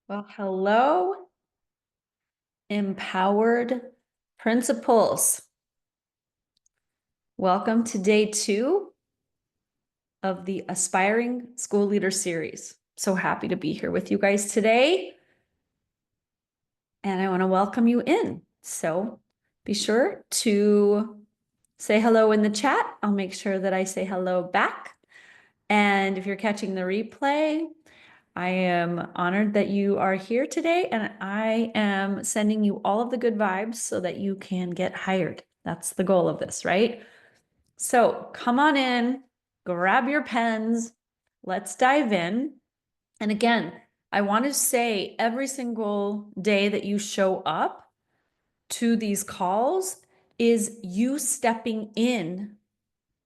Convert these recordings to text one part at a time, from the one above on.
Well, hello, empowered principals. Welcome to day 2 of the Aspiring School Leader series. So happy to be here with you guys today. And I want to welcome you in. So be sure to say hello in the chat. I'll make sure that I say hello back. And if you're catching the replay, I am honored that you are here today, and I am sending you all of the good vibes so that you can get hired. That's the goal of this, right? So come on in, grab your pens, let's dive in. And again, I want to say every single day that you show up to these calls is you stepping in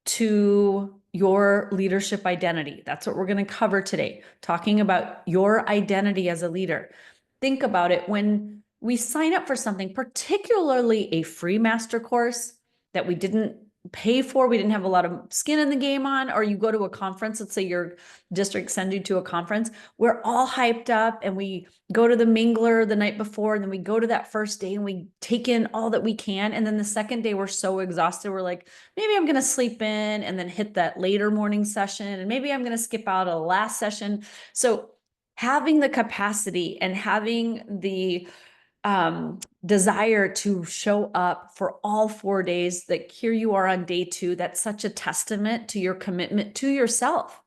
to your leadership identity. That's what we're going to cover today, talking about your identity as a leader. Think about it when we sign up for something, particularly a free master course that we didn't pay for, we didn't have a lot of skin in the game on, or you go to a conference, let's say your district sends you to a conference, we're all hyped up and we go to the mingler the night before, and then we go to that first day and we take in all that we can. And then the second day, we're so exhausted. We're like, maybe I'm going to sleep in and then hit that later morning session. And maybe I'm going to skip out a last session. So having the capacity and having the desire to show up for all 4 days, like here you are on day 2, that's such a testament to your commitment to yourself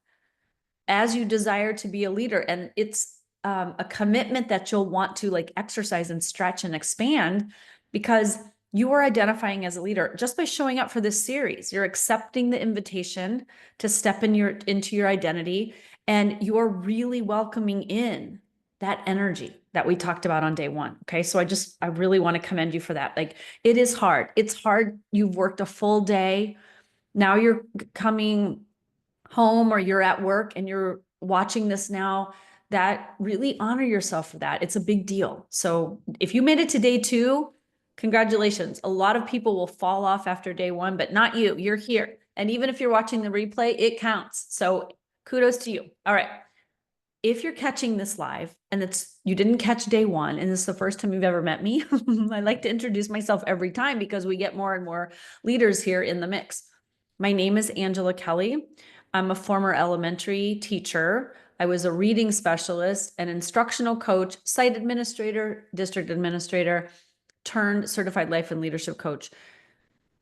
as you desire to be a leader. And it's a commitment that you'll want to like exercise and stretch and expand, because you are identifying as a leader just by showing up for this series. You're accepting the invitation to step into your identity, and you're really welcoming in that energy that we talked about on day 1. Okay. So I really want to commend you for that. Like, it is hard. It's hard. You've worked a full day. Now you're coming home or you're at work and you're watching this now. That really honor yourself for that. It's a big deal. So if you made it to day 2, congratulations. A lot of people will fall off after day 1, but not you. You're here. And even if you're watching the replay, it counts. So kudos to you. All right. If you're catching this live and you didn't catch day 1 and this is the first time you've ever met me, I like to introduce myself every time because we get more and more leaders here in the mix. My name is Angela Kelly. I'm a former elementary teacher. I was a reading specialist, an instructional coach, site administrator, district administrator, turned certified life and leadership coach.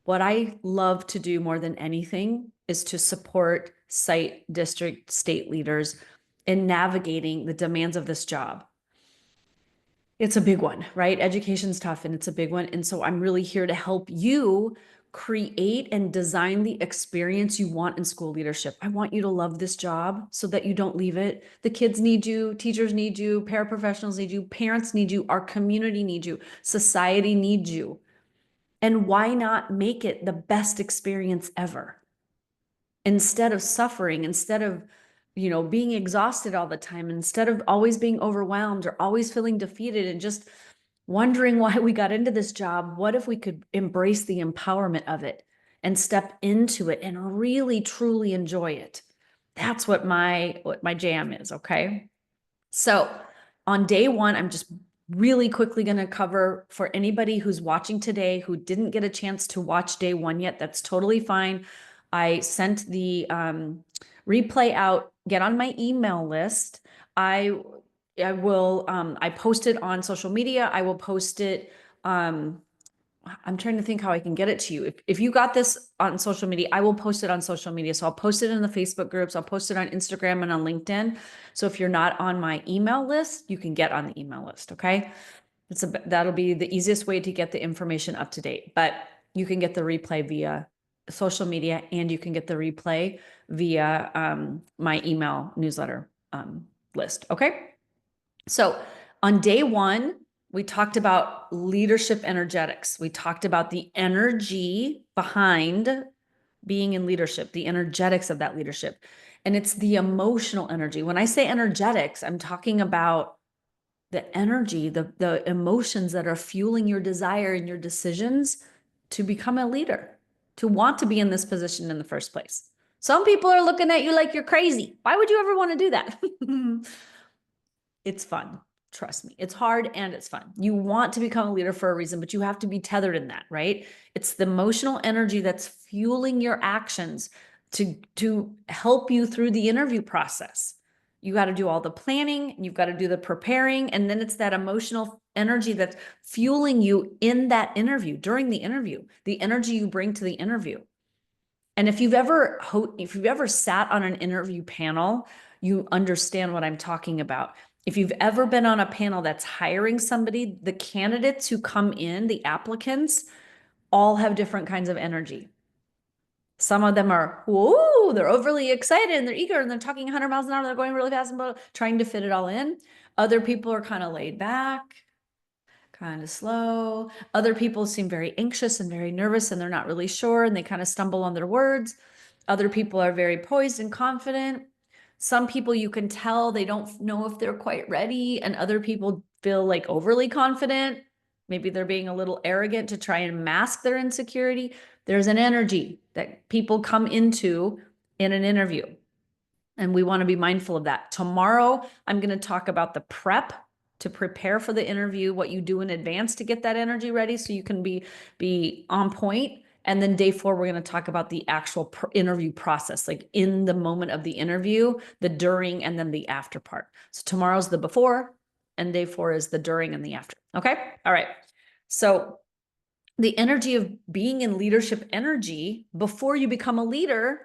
What I love to do more than anything is to support site, district, state leaders in navigating the demands of this job. It's a big one, right? Education's tough and it's a big one. And so I'm really here to help you create and design the experience you want in school leadership. I want you to love this job so that you don't leave it. The kids need you, teachers need you, paraprofessionals need you, parents need you, our community needs you, society needs you. And why not make it the best experience ever? Instead of suffering, instead of being exhausted all the time, instead of always being overwhelmed or always feeling defeated and just wondering why we got into this job, what if we could embrace the empowerment of it and step into it and really truly enjoy it? That's what my jam is. Okay. So on day 1, I'm just really quickly going to cover for anybody who's watching today who didn't get a chance to watch day 1 yet. That's totally fine. I sent the replay out. Get on my email list. I will, I post it on social media. I will post it. I'm trying to think how I can get it to you. If you got this on social media, I will post it on social media. So I'll post it in the Facebook groups. I'll post it on Instagram and on LinkedIn. So if you're not on my email list, you can get on the email list. Okay. That'll be the easiest way to get the information up to date, but you can get the replay via social media and you can get the replay via my email newsletter list. Okay. So on day 1, we talked about leadership energetics. We talked about the energy behind being in leadership, the energetics of that leadership. And it's the emotional energy. When I say energetics, I'm talking about the energy, the emotions that are fueling your desire and your decisions to become a leader, to want to be in this position in the first place. Some people are looking at you like you're crazy. Why would you ever want to do that? It's fun. Trust me, it's hard and it's fun. You want to become a leader for a reason, but you have to be tethered in that, right? It's the emotional energy that's fueling your actions to help you through the interview process. You got to do all the planning, you've got to do the preparing, and then it's that emotional energy that's fueling you in that interview, during the interview, the energy you bring to the interview. And if you've ever sat on an interview panel, you understand what I'm talking about. If you've ever been on a panel that's hiring somebody, the candidates who come in, the applicants, all have different kinds of energy. Some of them are, whoa, they're overly excited and they're eager and they're talking 100 miles an hour, they're going really fast and trying to fit it all in. Other people are kind of laid back, kind of slow. Other people seem very anxious and very nervous and they're not really sure and they kind of stumble on their words. Other people are very poised and confident. Some people you can tell they don't know if they're quite ready, and other people feel like overly confident. Maybe they're being a little arrogant to try and mask their insecurity. There's an energy that people come into in an interview, and we want to be mindful of that. Tomorrow, I'm going to talk about the prep to prepare for the interview, what you do in advance to get that energy ready so you can be on point. And then day 4, we're going to talk about the actual interview process, like in the moment of the interview, the during, and then the after part. So tomorrow's the before, and day 4 is the during and the after. Okay. All right. So the energy of being in leadership energy before you become a leader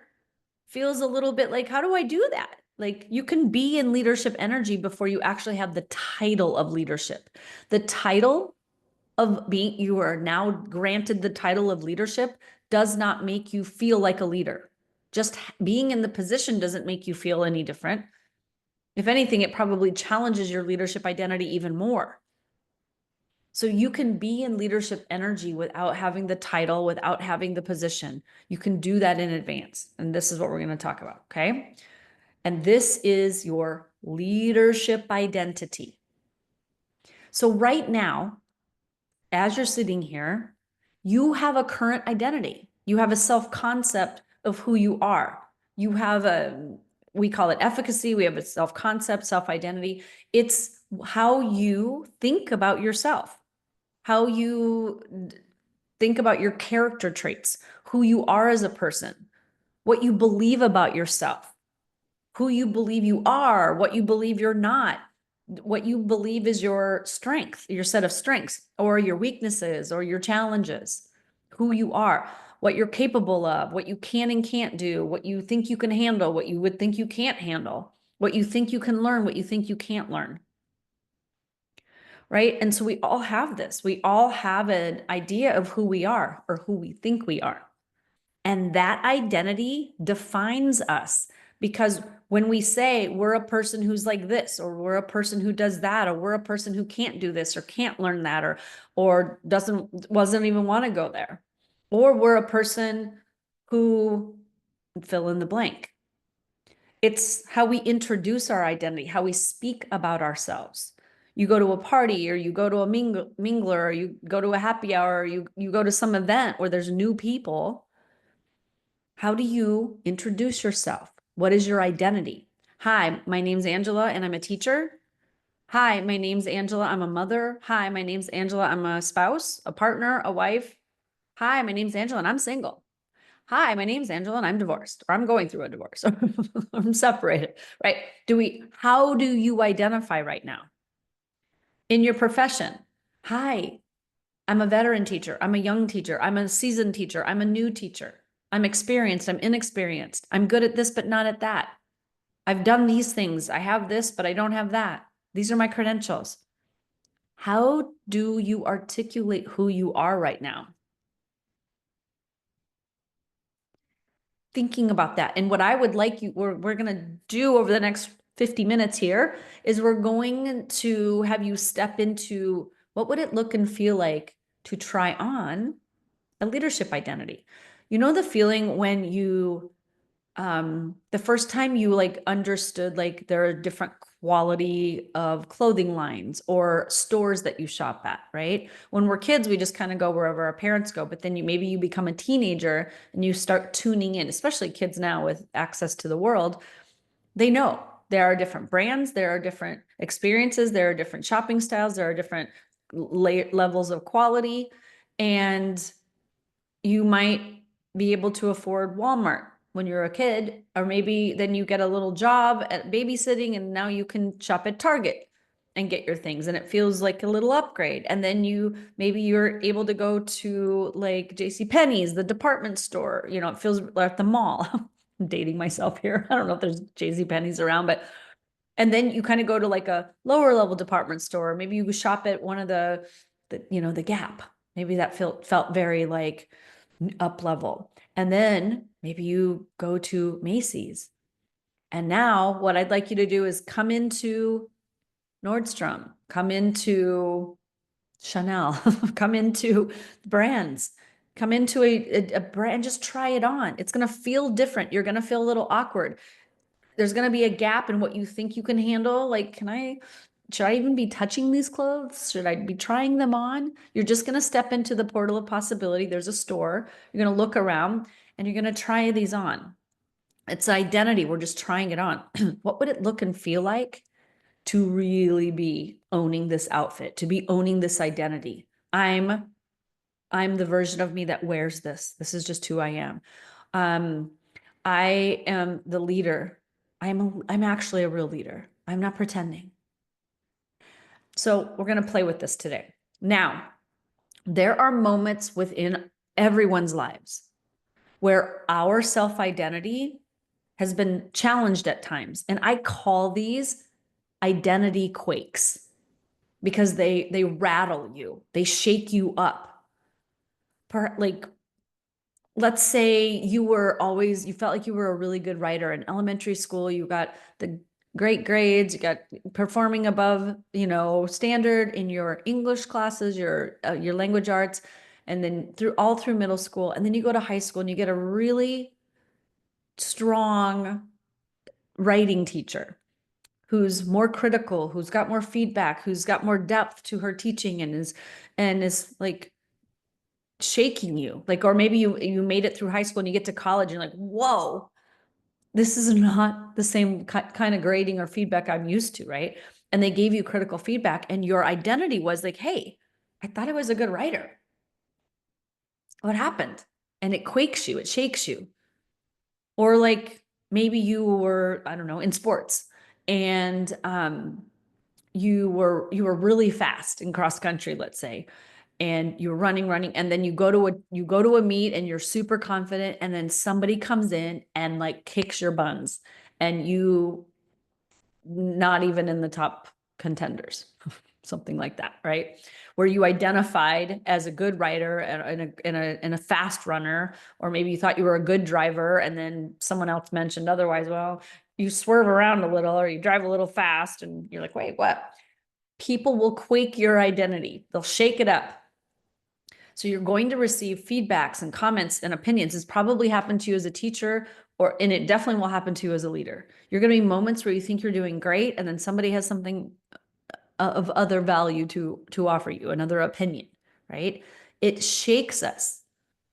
feels a little bit like, how do I do that? Like, you can be in leadership energy before you actually have the title of leadership. The title of being, you are now granted the title of leadership, does not make you feel like a leader. Just being in the position doesn't make you feel any different. If anything, it probably challenges your leadership identity even more. So you can be in leadership energy without having the title, without having the position. You can do that in advance. And this is what we're going to talk about, okay? And this is your leadership identity. So right now, as you're sitting here, you have a current identity. You have a self-concept of who you are. You have we call it efficacy. We have a self-concept, self-identity. It's how you think about yourself, how you think about your character traits, who you are as a person, what you believe about yourself, who you believe you are, what you believe you're not, what you believe is your strength, your set of strengths, or your weaknesses, or your challenges, who you are, what you're capable of, what you can and can't do, what you think you can handle, what you would think you can't handle, what you think you can learn, what you think you can't learn. Right? And so we all have this. We all have an idea of who we are or who we think we are. And that identity defines us, because when we say we're a person who's like this, or we're a person who does that, or we're a person who can't do this or can't learn that, or wasn't even want to go there, or we're a person who fill in the blank. It's how we introduce our identity, how we speak about ourselves. You go to a party, or you go to a mingler, or you go to a happy hour, or you go to some event where there's new people. How do you introduce yourself? What is your identity? Hi, my name's Angela and I'm a teacher. Hi, my name's Angela, I'm a mother. Hi, my name's Angela, I'm a spouse, a partner, a wife. Hi, my name's Angela and I'm single. Hi, my name's Angela and I'm divorced, or I'm going through a divorce, or I'm separated, right? How do you identify right now? In your profession, hi, I'm a veteran teacher, I'm a young teacher, I'm a seasoned teacher, I'm a new teacher, I'm experienced, I'm inexperienced, I'm good at this, but not at that. I've done these things, I have this, but I don't have that. These are my credentials. How do you articulate who you are right now? Thinking about that. And what I would like we're going to do over the next 50 minutes here is we're going to have you step into what would it look and feel like to try on a leadership identity. You know, the feeling when you the first time you like understood like there are different quality of clothing lines or stores that you shop at, right? When we're kids, we just kind of go wherever our parents go, but then maybe you become a teenager and you start tuning in, especially kids now with access to the world. They know There are different brands, there are different experiences, there are different shopping styles, there are different levels of quality, and you might be able to afford Walmart when you're a kid, or maybe then you get a little job at babysitting and now you can shop at Target and get your things, and it feels like a little upgrade. And then maybe you're able to go to like JC Penney's, the department store, it feels at the mall. I'm dating myself here. I don't know if there's JC Penney's around, but and then you kind of go to like a lower level department store. Maybe you shop at one of the Gap. Maybe that felt very like up level. And then maybe you go to Macy's. And now what I'd like you to do is come into Nordstrom, come into Chanel, come into brands, come into a brand, just try it on. It's going to feel different. You're going to feel a little awkward. There's going to be a gap in what you think you can handle. Like, should I even be touching these clothes? Should I be trying them on? You're just going to step into the portal of possibility. There's a store. You're going to look around and you're going to try these on. It's identity. We're just trying it on. What would it look and feel like to really be owning this outfit, to be owning this identity? I'm the version of me that wears this. This is just who I am. I am the leader. I'm actually a real leader. I'm not pretending. So we're going to play with this today. Now, there are moments within everyone's lives where our self-identity has been challenged at times. And I call these identity quakes because they rattle you. They shake you up. Like, let's say you felt like you were a really good writer in elementary school. You got the great grades, you got performing above, standard in your English classes, your language arts, and then through middle school. And then you go to high school and you get a really strong writing teacher who's more critical, who's got more feedback, who's got more depth to her teaching, and is like shaking you. Like, or maybe you made it through high school and you get to college and you're like, whoa, this is not the same kind of grading or feedback I'm used to, right? And they gave you critical feedback and your identity was like, hey, I thought I was a good writer. What happened? And it quakes you, it shakes you. Or like maybe you were, I don't know, in sports and you were really fast in cross country, let's say, and you're running, and then you go to a meet and you're super confident, and then somebody comes in and like kicks your buns, and you not even in the top contenders, something like that, right? Where you identified as a good writer and a fast runner, or maybe you thought you were a good driver, and then someone else mentioned otherwise. Well, you swerve around a little or you drive a little fast, and you're like, wait, what? People will quake your identity. They'll shake it up. So you're going to receive feedbacks and comments and opinions. It's probably happened to you as a teacher, and it definitely will happen to you as a leader. You're going to be moments where you think you're doing great, and then somebody has something of other value to offer you, another opinion, right? It shakes us.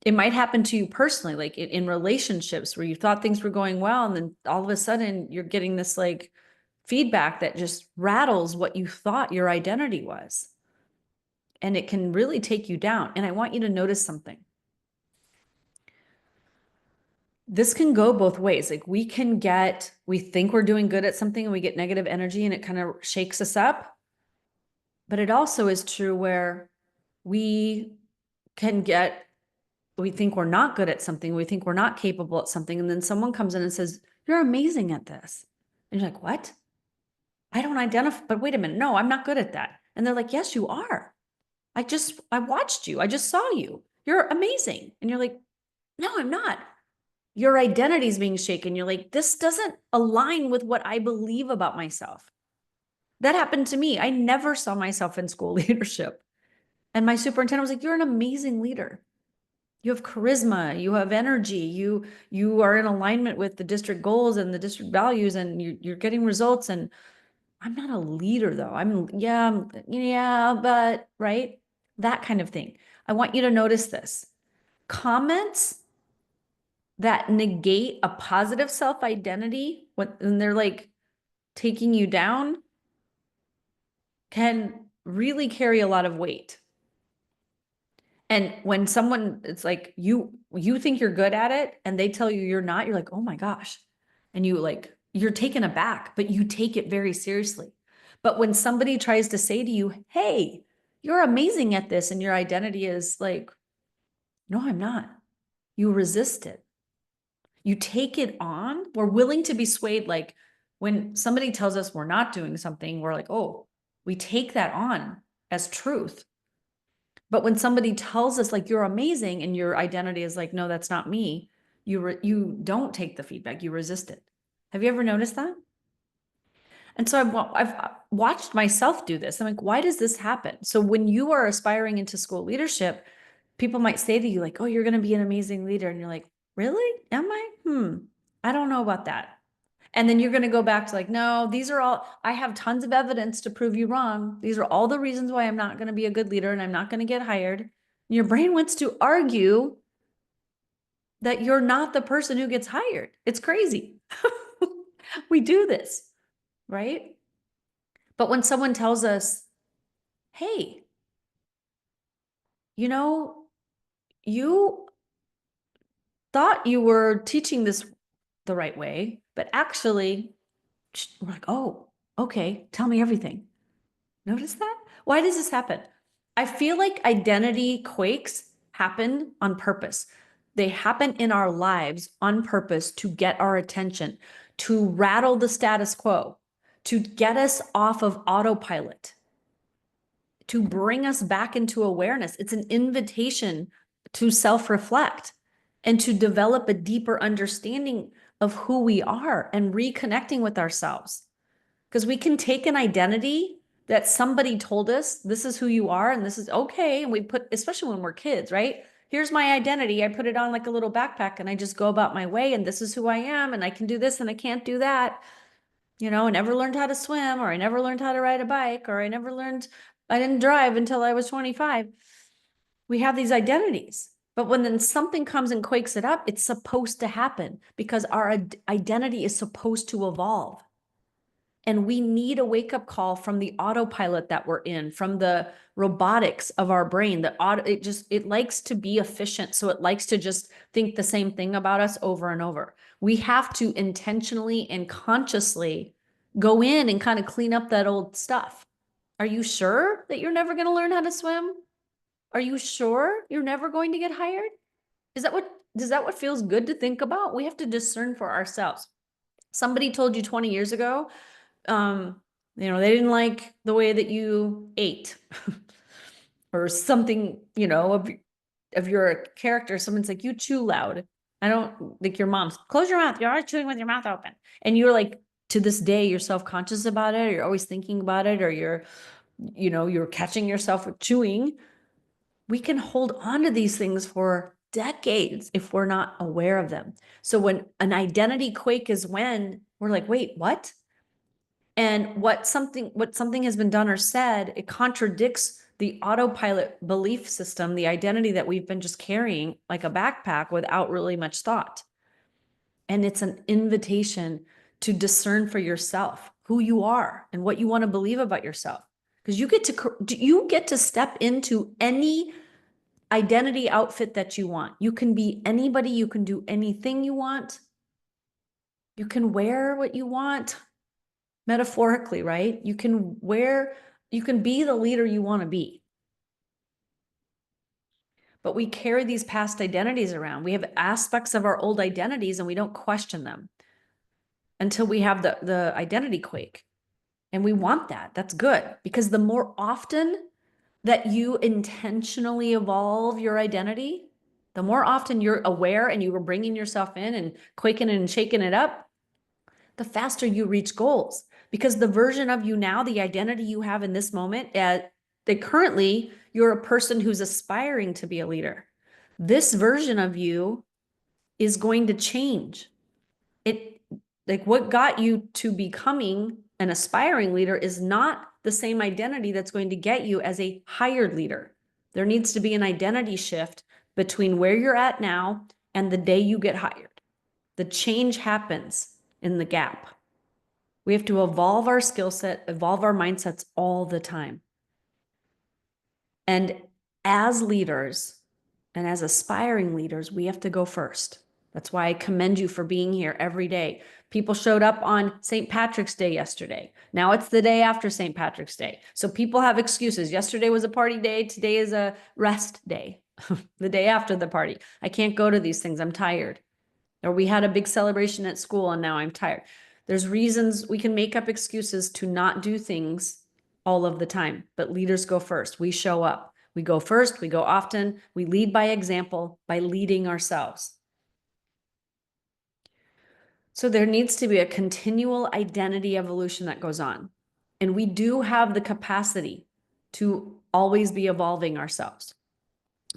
It might happen to you personally, like in relationships where you thought things were going well, and then all of a sudden you're getting this like feedback that just rattles what you thought your identity was. And it can really take you down. And I want you to notice something. This can go both ways. Like we think we're doing good at something and we get negative energy and it kind of shakes us up. But it also is true where we think we're not good at something. We think we're not capable at something. And then someone comes in and says, you're amazing at this. And you're like, what? I don't identify, but wait a minute. No, I'm not good at that. And they're like, yes, you are. I watched you. I just saw you. You're amazing. And you're like, no, I'm not. Your identity is being shaken. You're like, this doesn't align with what I believe about myself. That happened to me. I never saw myself in school leadership. And my superintendent was like, you're an amazing leader. You have charisma, you have energy, you are in alignment with the district goals and the district values, and you're getting results. And I'm not a leader though. Yeah, but right? That kind of thing. I want you to notice this. Comments that negate a positive self-identity, when they're like, taking you down can really carry a lot of weight. And when someone, it's like you think you're good at it and they tell you you're not, you're like, oh my gosh. And you're taken aback, but you take it very seriously. But when somebody tries to say to you, hey, you're amazing at this, and your identity is like, no, I'm not. You resist it. You take it on. We're willing to be swayed. Like when somebody tells us we're not doing something, we're like, oh, we take that on as truth. But when somebody tells us like you're amazing and your identity is like, no, that's not me, you don't take the feedback, you resist it. Have you ever noticed that? And so I've watched myself do this. I'm like, why does this happen? So when you are aspiring into school leadership, people might say to you like, oh, you're going to be an amazing leader. And you're like, really? Am I? I don't know about that. And then you're going to go back to like, no, I have tons of evidence to prove you wrong. These are all the reasons why I'm not going to be a good leader and I'm not going to get hired. Your brain wants to argue that you're not the person who gets hired. It's crazy. We do this, right? But when someone tells us, hey, you thought you were teaching this the right way, but actually, we're like, oh, okay, tell me everything. Notice that? Why does this happen? I feel like identity quakes happen on purpose. They happen in our lives on purpose to get our attention, to rattle the status quo, to get us off of autopilot, to bring us back into awareness. It's an invitation to self-reflect and to develop a deeper understanding of who we are and reconnecting with ourselves. Because we can take an identity that somebody told us, this is who you are, and this is okay. And we put, especially when we're kids, right? Here's my identity. I put it on like a little backpack and I just go about my way, and this is who I am, and I can do this and I can't do that. I never learned how to swim, or I never learned how to ride a bike, or I didn't drive until I was 25. We have these identities. But when then something comes and quakes it up, it's supposed to happen because our identity is supposed to evolve. And we need a wake-up call from the autopilot that we're in, from the robotics of our brain. It likes to be efficient. So it likes to just think the same thing about us over and over. We have to intentionally and consciously go in and kind of clean up that old stuff. Are you sure that you're never going to learn how to swim? Are you sure you're never going to get hired? Does that what feels good to think about? We have to discern for ourselves. Somebody told you 20 years ago, they didn't like the way that you ate or something, of your character. Someone's like, you chew loud. I don't like your mom's, close your mouth. You're always chewing with your mouth open. And you're like, to this day, you're self-conscious about it. Or you're always thinking about it, or you're catching yourself with chewing. We can hold on to these things for decades if we're not aware of them. So when an identity quake is when we're like, wait, what? And what something has been done or said, it contradicts the autopilot belief system, the identity that we've been just carrying like a backpack without really much thought. And it's an invitation to discern for yourself who you are and what you want to believe about yourself. Because you get to step into any identity outfit that you want. You can be anybody, you can do anything you want. You can wear what you want. Metaphorically, right? You can be the leader you want to be. But we carry these past identities around. We have aspects of our old identities and we don't question them until we have the identity quake. And we want that. That's good, because the more often that you intentionally evolve your identity, the more often you're aware and you are bringing yourself in and quaking and shaking it up, the faster you reach goals. Because the version of you now, the identity you have in this moment, that currently you're a person who's aspiring to be a leader. This version of you is going to change. Like what got you to becoming an aspiring leader is not the same identity that's going to get you as a hired leader. There needs to be an identity shift between where you're at now and the day you get hired. The change happens in the gap. We have to evolve our skill set, evolve our mindsets all the time. And as leaders and as aspiring leaders, we have to go first. That's why I commend you for being here every day. People showed up on St. Patrick's Day yesterday. Now it's the day after St. Patrick's Day. So people have excuses. Yesterday was a party day. Today is a rest day, the day after the party. I can't go to these things. I'm tired. Or we had a big celebration at school and now I'm tired. There's reasons we can make up excuses to not do things all of the time, but leaders go first. We show up. We go first, we go often, we lead by example, by leading ourselves. So there needs to be a continual identity evolution that goes on. And we do have the capacity to always be evolving ourselves.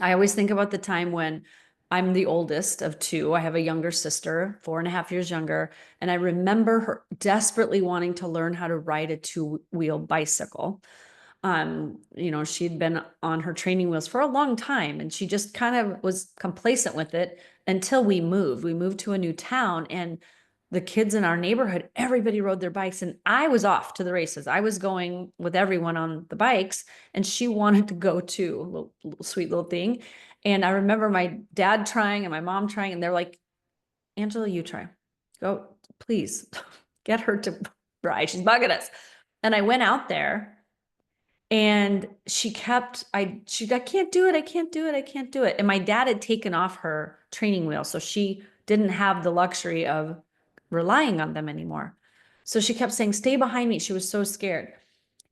I always think about the time when I'm the oldest of two. I have a younger sister, 4.5 years younger. And I remember her desperately wanting to learn how to ride a two-wheel bicycle. She'd been on her training wheels for a long time and she just kind of was complacent with it until we moved. We moved to a new town and the kids in our neighborhood, everybody rode their bikes and I was off to the races. I was going with everyone on the bikes and she wanted to go too, little sweet little thing. And I remember my dad trying and my mom trying and they're like, Angela, you try. Go, please get her to ride. She's bugging us. And I went out there and she kept, I can't do it. I can't do it. I can't do it. And my dad had taken off her training wheel. So she didn't have the luxury of relying on them anymore. So she kept saying, stay behind me. She was so scared.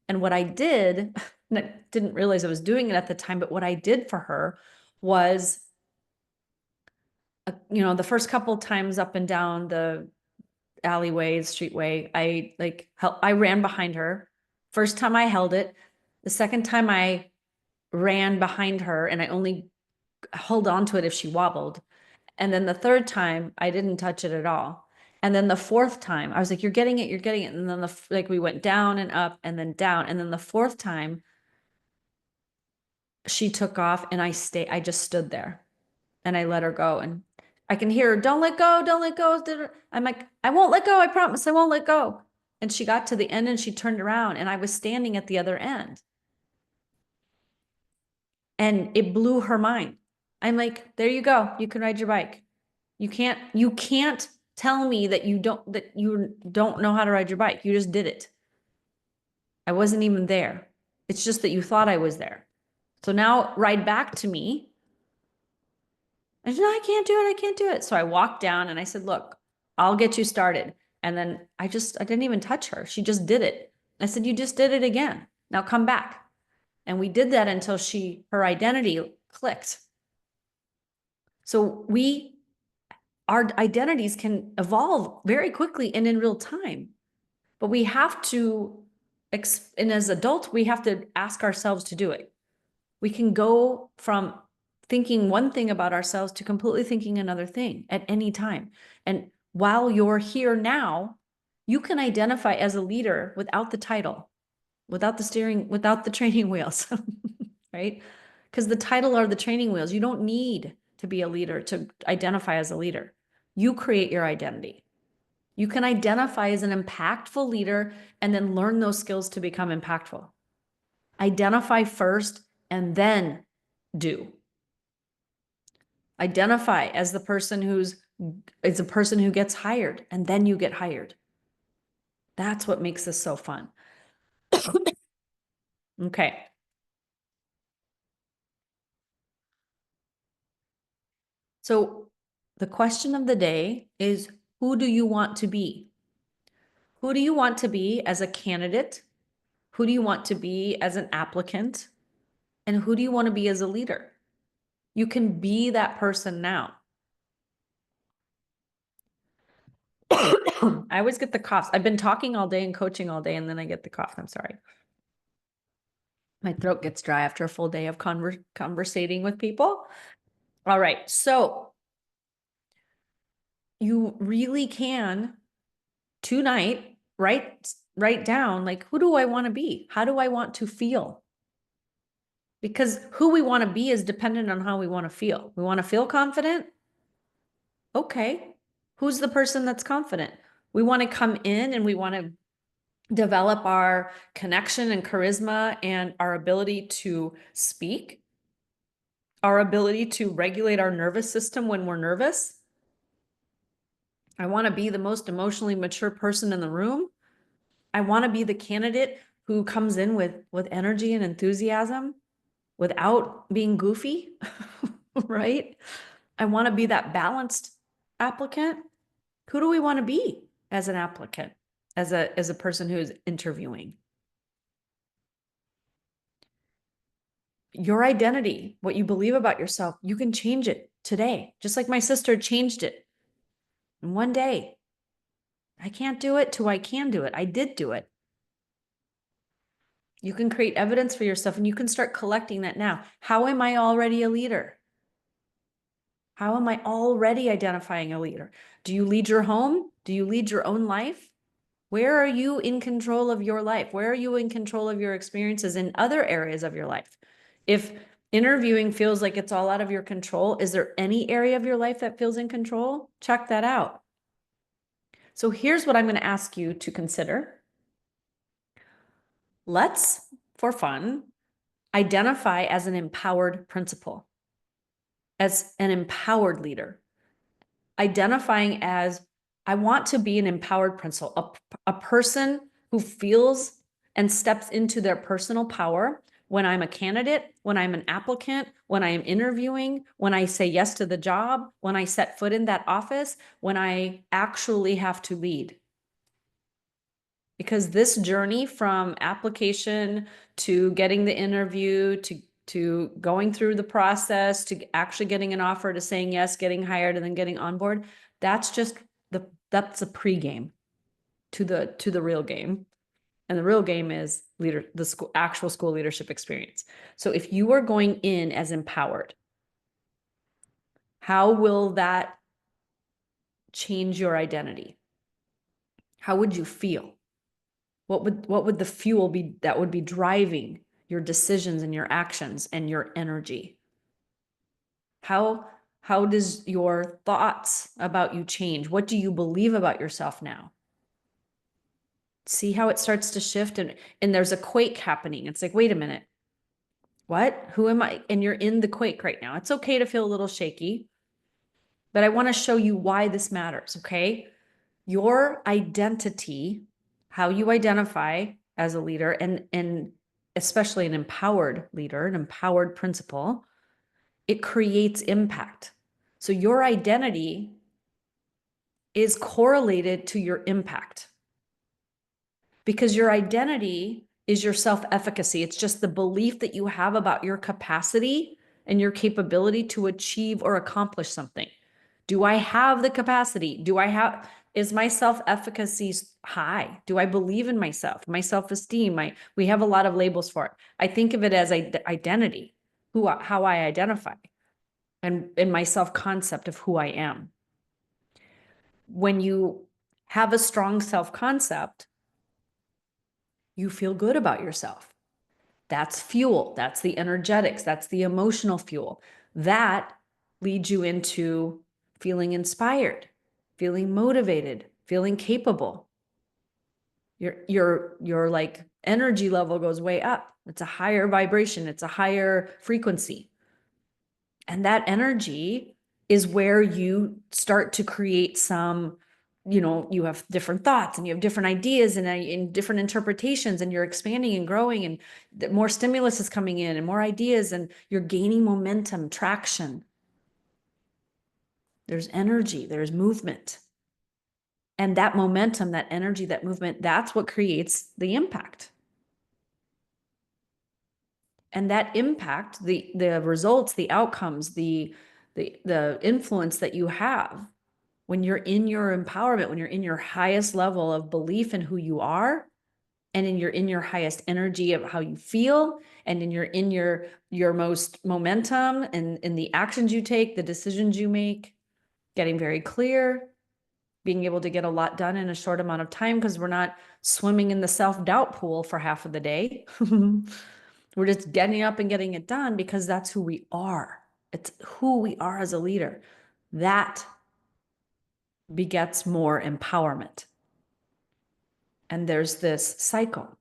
And what I did, and I didn't realize I was doing it at the time, but what I did for her was, the first couple times up and down the alleyway, streetway, I ran behind her. First time I held it. The second time I ran behind her and I only held on to it if she wobbled. And then the third time I didn't touch it at all. And then the fourth time I was like, you're getting it, you're getting it. And then we went down and up and then down. And then the fourth time she took off and I just stood there and I let her go. And I can hear her, don't let go, don't let go. I'm like, I won't let go. I promise I won't let go. And she got to the end and she turned around and I was standing at the other end. And it blew her mind. I'm like, there you go. You can ride your bike. You can't tell me that you don't know how to ride your bike. You just did it. I wasn't even there. It's just that you thought I was there. So now ride back to me. I said, no, I can't do it. I can't do it. So I walked down and I said, look, I'll get you started. And then I didn't even touch her. She just did it. I said, you just did it again. Now come back. And we did that until her identity clicked. So our identities can evolve very quickly and in real time, but we have to, and as adults, we have to ask ourselves to do it. We can go from thinking one thing about ourselves to completely thinking another thing at any time. And while you're here now, you can identify as a leader without the title, without the steering, without the training wheels, right? Because the title are the training wheels. You don't need to be a leader to identify as a leader. You create your identity. You can identify as an impactful leader and then learn those skills to become impactful. Identify first and then do. Identify as the person who gets hired and then you get hired. That's what makes this so fun. Okay. So the question of the day is, who do you want to be? Who do you want to be as a candidate? Who do you want to be as an applicant? And who do you want to be as a leader? You can be that person now. I always get the coughs. I've been talking all day and coaching all day, and then I get the cough. I'm sorry. My throat gets dry after a full day of conversating with people. All right. So you really can tonight write down, like, who do I want to be? How do I want to feel? Because who we want to be is dependent on how we want to feel. We want to feel confident. Okay. Who's the person that's confident? We want to come in and we want to develop our connection and charisma and our ability to speak, our ability to regulate our nervous system when we're nervous. I want to be the most emotionally mature person in the room. I want to be the candidate who comes in with energy and enthusiasm without being goofy, right? I want to be that balanced applicant. Who do we want to be as an applicant, as a person who is interviewing? Your identity, what you believe about yourself, you can change it today, just like my sister changed it in one day. I can't do it till I can do it. I did do it. You can create evidence for yourself and you can start collecting that now. How am I already a leader? How am I already identifying a leader? Do you lead your home? Do you lead your own life? Where are you in control of your life? Where are you in control of your experiences in other areas of your life? If interviewing feels like it's all out of your control, is there any area of your life that feels in control? Check that out. So here's what I'm going to ask you to consider. Let's, for fun, identify as an empowered principal, as an empowered leader, identifying as, I want to be an empowered principal, a person who feels and steps into their personal power when I'm a candidate, when I'm an applicant, when I am interviewing, when I say yes to the job, when I set foot in that office, when I actually have to lead. Because this journey from application to getting the interview to going through the process to actually getting an offer to saying yes, getting hired, and then getting on board, that's just that's a pregame to the real game. And the real game is the actual school leadership experience. So if you are going in as empowered, how will that change your identity? How would you feel? What would the fuel be that would be driving your decisions and your actions and your energy? How does your thoughts about you change? What do you believe about yourself now? See how it starts to shift and there's a quake happening. It's like, wait a minute. What? Who am I? And you're in the quake right now. It's okay to feel a little shaky, but I want to show you why this matters, okay? Your identity, how you identify as a leader and especially an empowered leader, an empowered principal, it creates impact. So your identity is correlated to your impact because your identity is your self-efficacy. It's just the belief that you have about your capacity and your capability to achieve or accomplish something. Do I have the capacity? Is my self-efficacy high? Do I believe in myself, my self-esteem? We have a lot of labels for it. I think of it as identity, how I identify, and my self-concept of who I am. When you have a strong self-concept, you feel good about yourself. That's fuel. That's the energetics. That's the emotional fuel. That leads you into feeling inspired, feeling motivated, feeling capable. Your like energy level goes way up. It's a higher vibration. It's a higher frequency. And that energy is where you start to create some, you have different thoughts and you have different ideas and different interpretations, and you're expanding and growing, and more stimulus is coming in and more ideas, and you're gaining momentum, traction. There's energy, there's movement. And that momentum, that energy, that movement, that's what creates the impact. And that impact, the results, the outcomes, the influence that you have when you're in your empowerment, when you're in your highest level of belief in who you are, and in your highest energy of how you feel, and in your most momentum, and in the actions you take, the decisions you make, getting very clear, being able to get a lot done in a short amount of time because we're not swimming in the self-doubt pool for half of the day. We're just getting up and getting it done because that's who we are. It's who we are as a leader. That begets more empowerment. And there's this cycle.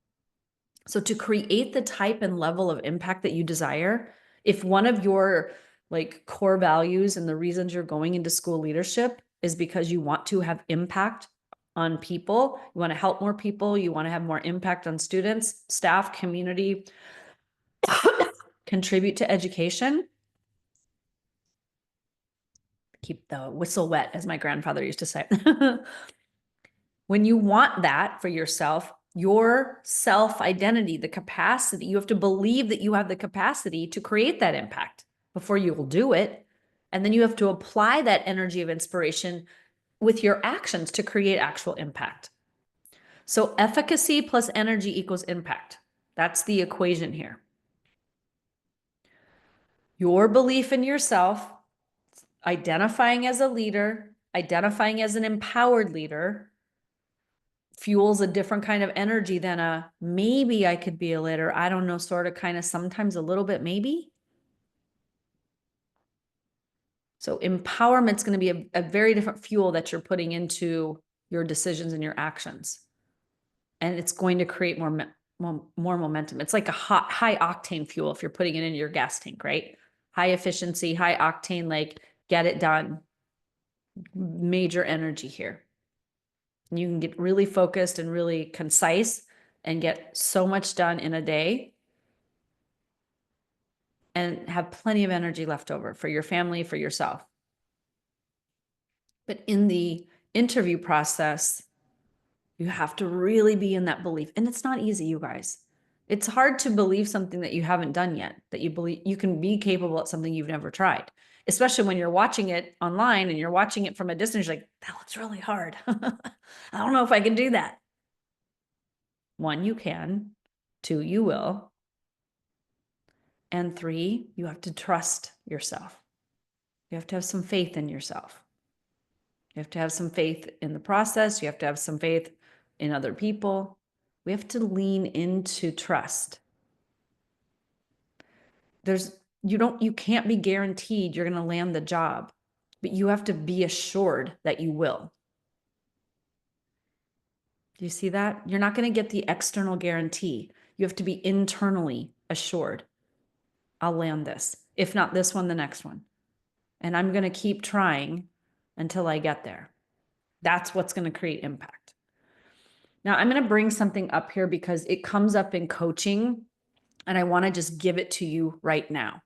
So to create the type and level of impact that you desire, if one of your like core values and the reasons you're going into school leadership is because you want to have impact on people, you want to help more people, you want to have more impact on students, staff, community, contribute to education, keep the whistle wet, as my grandfather used to say. When you want that for yourself, your self-identity, the capacity, you have to believe that you have the capacity to create that impact before you will do it. And then you have to apply that energy of inspiration with your actions to create actual impact. So efficacy plus energy equals impact. That's the equation here. Your belief in yourself, identifying as a leader, identifying as an empowered leader, fuels a different kind of energy than a maybe I could be a leader. I don't know, sort of, kind of, sometimes a little bit, maybe. So empowerment's going to be a very different fuel that you're putting into your decisions and your actions. And it's going to create more momentum. It's like a high octane fuel if you're putting it in your gas tank, right? High efficiency, high octane, like get it done. Major energy here. You can get really focused and really concise and get so much done in a day and have plenty of energy left over for your family, for yourself. But in the interview process, you have to really be in that belief. And it's not easy, you guys. It's hard to believe something that you haven't done yet, that you believe you can be capable at something you've never tried, especially when you're watching it online and you're watching it from a distance. You're like, that looks really hard. I don't know if I can do that. One, you can. Two, you will. And three, you have to trust yourself. You have to have some faith in yourself. You have to have some faith in the process. You have to have some faith in other people. We have to lean into trust. You can't be guaranteed you're going to land the job, but you have to be assured that you will. Do you see that? You're not going to get the external guarantee. You have to be internally assured. I'll land this. If not this one, the next one. And I'm going to keep trying until I get there. That's what's going to create impact. Now, I'm going to bring something up here because it comes up in coaching, and I want to just give it to you right now.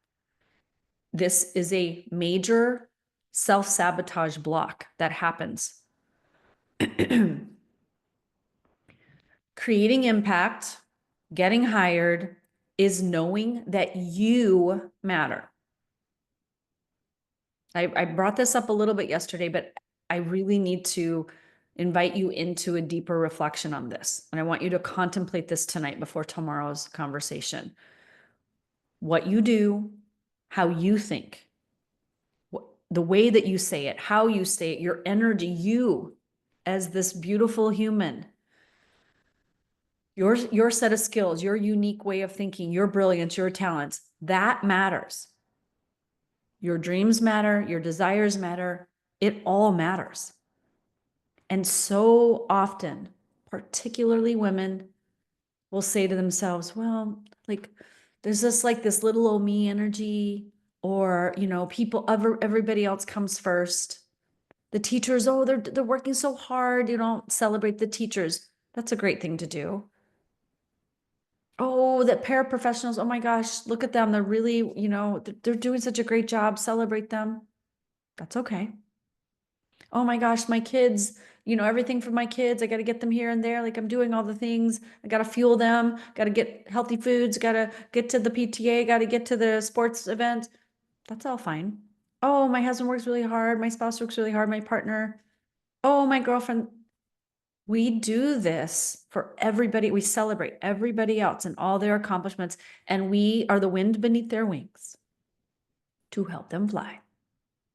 This is a major self-sabotage block that happens. Creating impact, getting hired, is knowing that you matter. I brought this up a little bit yesterday, but I really need to invite you into a deeper reflection on this. And I want you to contemplate this tonight before tomorrow's conversation. What you do, how you think, the way that you say it, how you say it, your energy, you as this beautiful human, your set of skills, your unique way of thinking, your brilliance, your talents, that matters. Your dreams matter, your desires matter, it all matters. And so often, particularly women, will say to themselves, well, like, there's just like this little old me energy, or, everybody else comes first. The teachers, oh, they're working so hard, celebrate the teachers. That's a great thing to do. Oh, that paraprofessionals, oh my gosh, look at them. They're really, they're doing such a great job. Celebrate them. That's okay. Oh my gosh, my kids, everything for my kids. I got to get them here and there. Like, I'm doing all the things. I got to fuel them, got to get healthy foods, got to get to the PTA, got to get to the sports event. That's all fine. Oh, my husband works really hard. My spouse works really hard. My partner. Oh, my girlfriend. We do this for everybody. We celebrate everybody else and all their accomplishments, and we are the wind beneath their wings to help them fly,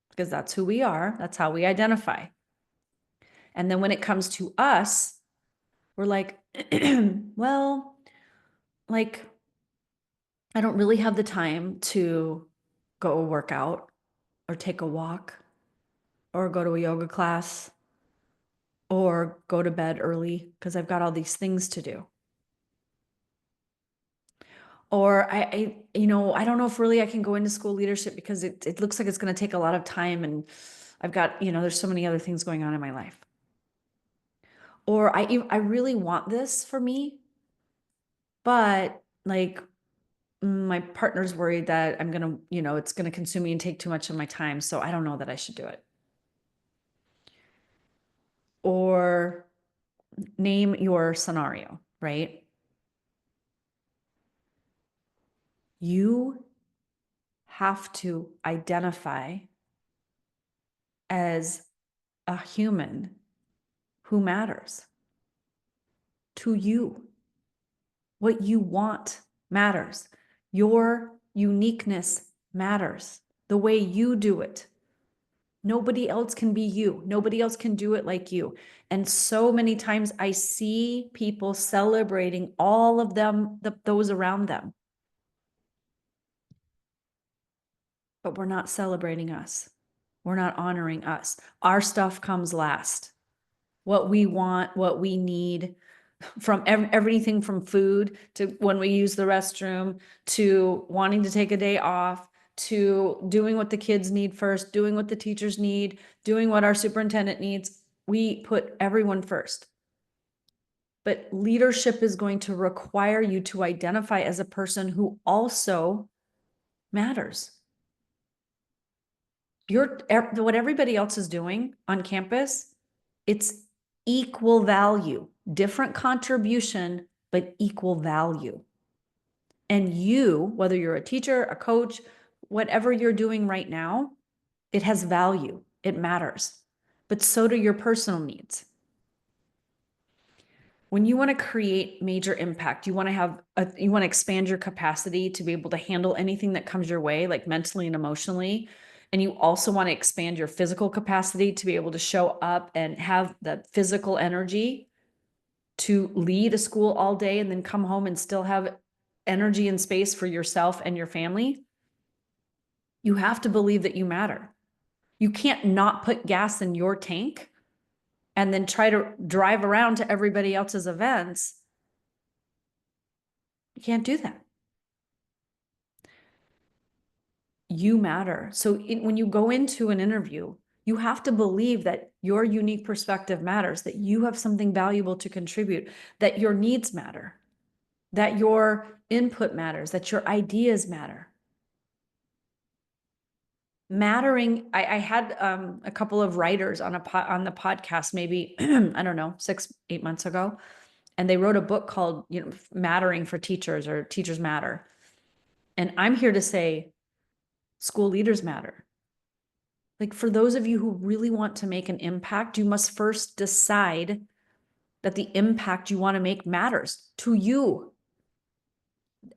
because that's who we are. That's how we identify. And then when it comes to us, we're like, well, like, I don't really have the time to go work out or take a walk or go to a yoga class or go to bed early because I've got all these things to do. Or I don't know if really I can go into school leadership because it looks like it's going to take a lot of time, and I've got, there's so many other things going on in my life. Or I really want this for me, but like my partner's worried that I'm going to, it's going to consume me and take too much of my time. So I don't know that I should do it. Or name your scenario, right? You have to identify as a human who matters to you. What you want matters. Your uniqueness matters. The way you do it. Nobody else can be you. Nobody else can do it like you. And so many times I see people celebrating all of them, those around them. But we're not celebrating us. We're not honoring us. Our stuff comes last. What we want, what we need, from everything from food to when we use the restroom, to wanting to take a day off, to doing what the kids need first, doing what the teachers need, doing what our superintendent needs. We put everyone first. But leadership is going to require you to identify as a person who also matters. What everybody else is doing on campus, it's equal value, different contribution, but equal value. And you, whether you're a teacher, a coach, whatever you're doing right now, it has value. It matters. But so do your personal needs. When you want to create major impact, you want to expand your capacity to be able to handle anything that comes your way, like mentally and emotionally. And you also want to expand your physical capacity to be able to show up and have the physical energy to lead a school all day and then come home and still have energy and space for yourself and your family. You have to believe that you matter. You can't not put gas in your tank and then try to drive around to everybody else's events. You can't do that. You matter. So when you go into an interview, you have to believe that your unique perspective matters, that you have something valuable to contribute, that your needs matter, that your input matters, that your ideas matter. Mattering, I had a couple of writers on the podcast, maybe, I don't know, 6-8 months ago. And they wrote a book called, Mattering for Teachers, or Teachers Matter. And I'm here to say, school leaders matter. Like, for those of you who really want to make an impact, you must first decide that the impact you want to make matters to you.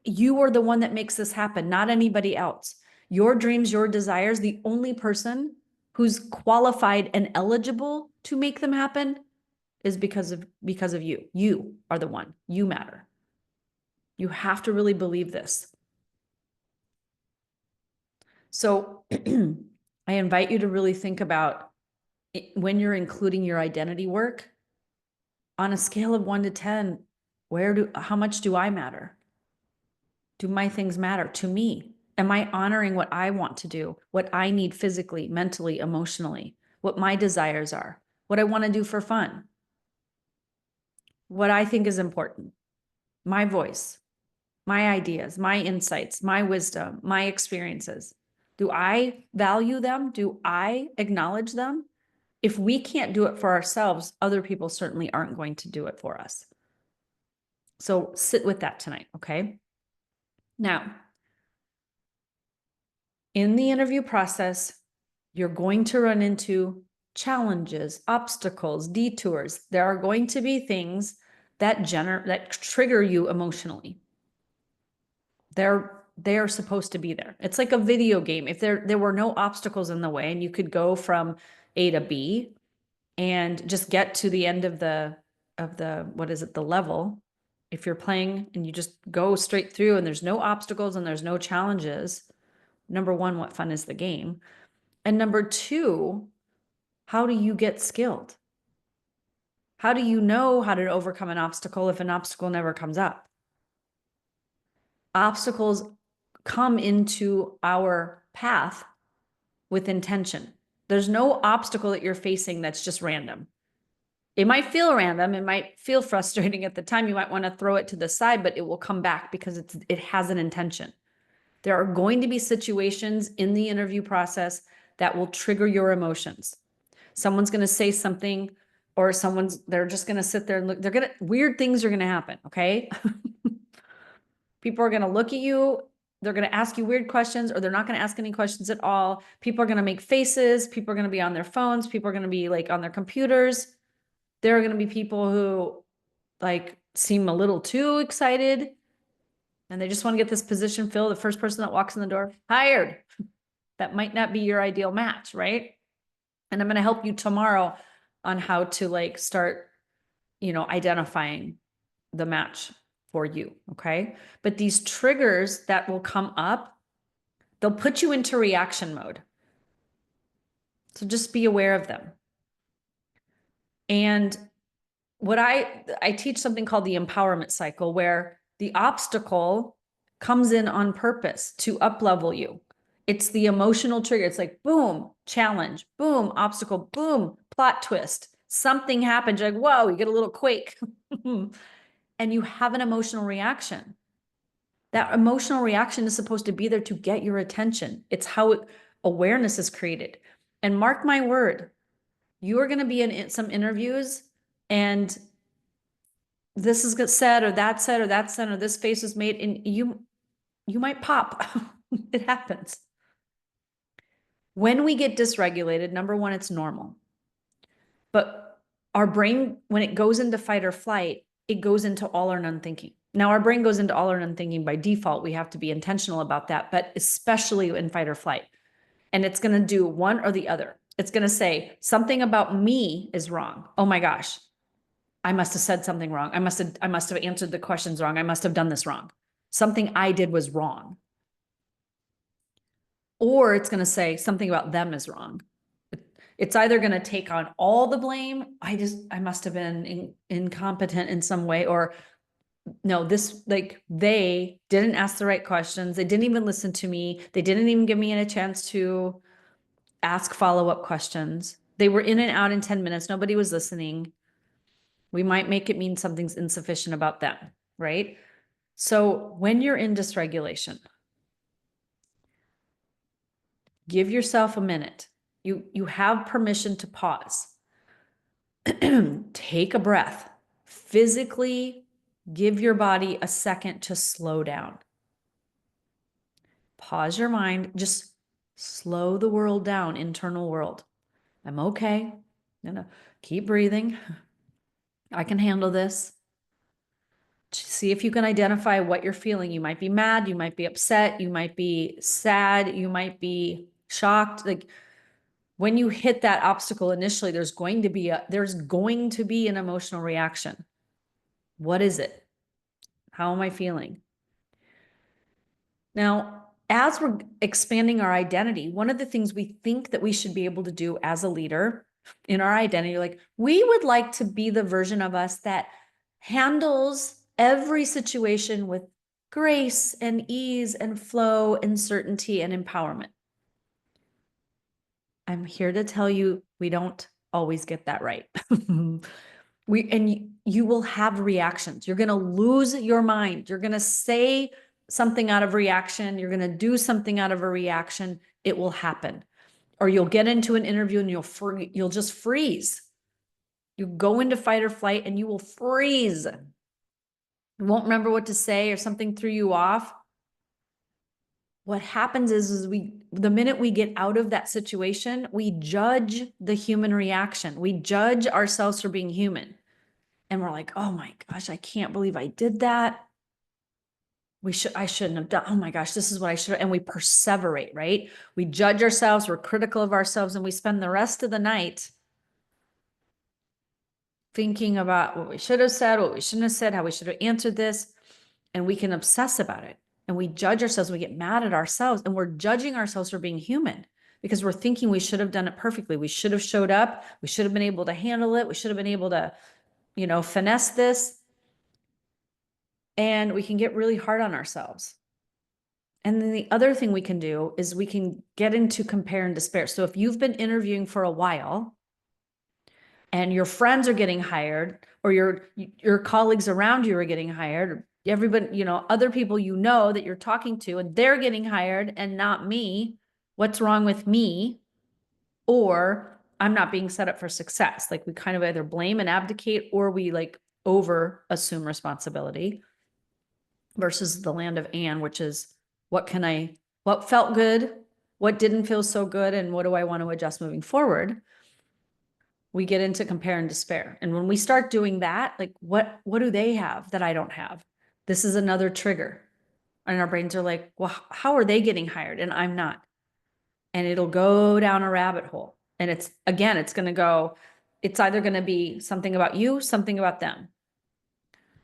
You are the one that makes this happen, not anybody else. Your dreams, your desires, the only person who's qualified and eligible to make them happen is because of you. You are the one. You matter. You have to really believe this. So I invite you to really think about when you're including your identity work, on a scale of 1 to 10, how much do I matter? Do my things matter to me? Am I honoring what I want to do, what I need physically, mentally, emotionally, what my desires are, what I want to do for fun, what I think is important, my voice, my ideas, my insights, my wisdom, my experiences? Do I value them? Do I acknowledge them? If we can't do it for ourselves, other people certainly aren't going to do it for us. So sit with that tonight, okay? Now, in the interview process, you're going to run into challenges, obstacles, detours. There are going to be things that trigger you emotionally. They're supposed to be there. It's like a video game. If there were no obstacles in the way and you could go from A to B and just get to the end of the the level. If you're playing and you just go straight through and there's no obstacles and there's no challenges, number one, what fun is the game? And number two, how do you get skilled? How do you know how to overcome an obstacle if an obstacle never comes up? Obstacles come into our path with intention. There's no obstacle that you're facing that's just random. It might feel random. It might feel frustrating at the time. You might want to throw it to the side, but it will come back because it has an intention. There are going to be situations in the interview process that will trigger your emotions. Someone's going to say something, or they're just going to sit there and look. Weird things are going to happen. Okay. People are going to look at you. They're going to ask you weird questions, or they're not going to ask any questions at all. People are going to make faces. People are going to be on their phones. People are going to be like on their computers. There are going to be people who like seem a little too excited and they just want to get this position filled. The first person that walks in the door, hired. That might not be your ideal match, right? And I'm going to help you tomorrow on how to like start, identifying the match for you. Okay. But these triggers that will come up, they'll put you into reaction mode. So just be aware of them. And what I teach something called the empowerment cycle, where the obstacle comes in on purpose to up-level you. It's the emotional trigger. It's like, boom, challenge, boom, obstacle, boom, plot twist. Something happens. You're like, whoa, you get a little quake. And you have an emotional reaction. That emotional reaction is supposed to be there to get your attention. It's how awareness is created. And mark my word, you are going to be in some interviews and this is said, or that said, or that said, or this face is made, and you might pop. It happens. When we get dysregulated, number one, it's normal. But our brain, when it goes into fight or flight, it goes into all or none thinking. Now, our brain goes into all or none thinking by default. We have to be intentional about that, but especially in fight or flight. And it's going to do one or the other. It's going to say something about me is wrong. Oh my gosh, I must have said something wrong. I must have answered the questions wrong. I must have done this wrong. Something I did was wrong. Or it's going to say something about them is wrong. It's either going to take on all the blame. I must have been incompetent in some way, or no, they didn't ask the right questions. They didn't even listen to me. They didn't even give me a chance to ask follow-up questions. They were in and out in 10 minutes. Nobody was listening. We might make it mean something's insufficient about them, right? So when you're in dysregulation, give yourself a minute. You have permission to pause. Take a breath. Physically give your body a second to slow down. Pause your mind. Just slow the world down, internal world. I'm okay. I'm gonna keep breathing. I can handle this. See if you can identify what you're feeling. You might be mad, you might be upset, you might be sad, you might be shocked. Like when you hit that obstacle initially, there's going to be an emotional reaction. What is it? How am I feeling? Now, as we're expanding our identity, one of the things we think that we should be able to do as a leader in our identity, like we would like to be the version of us that handles every situation with grace and ease and flow and certainty and empowerment. I'm here to tell you, we don't always get that right. You will have reactions. You're going to lose your mind. You're going to say something out of reaction. You're going to do something out of a reaction. It will happen. Or you'll get into an interview and you'll just freeze. You go into fight or flight and you will freeze. You won't remember what to say, or something threw you off. What happens is the minute we get out of that situation, we judge the human reaction. We judge ourselves for being human. And we're like, oh my gosh, I can't believe I did that. I shouldn't have done. Oh my gosh, this is what I should have. And we perseverate, right? We judge ourselves, we're critical of ourselves, and we spend the rest of the night thinking about what we should have said, what we shouldn't have said, how we should have answered this. And we can obsess about it. And we judge ourselves, we get mad at ourselves, and we're judging ourselves for being human because we're thinking we should have done it perfectly. We should have showed up. We should have been able to handle it. We should have been able to finesse this, and we can get really hard on ourselves. And then the other thing we can do is we can get into compare and despair. So if you've been interviewing for a while and your friends are getting hired, or your colleagues around you are getting hired, everybody, other people that you're talking to, and they're getting hired and not me, what's wrong with me? Or I'm not being set up for success. Like we kind of either blame and abdicate, or we like over assume responsibility, versus the land of Anne, which is what felt good, what didn't feel so good, and what do I want to adjust moving forward? We get into compare and despair. And when we start doing that, like what do they have that I don't have? This is another trigger. And our brains are like, well, how are they getting hired and I'm not? And it'll go down a rabbit hole. And it's either going to be something about you, something about them.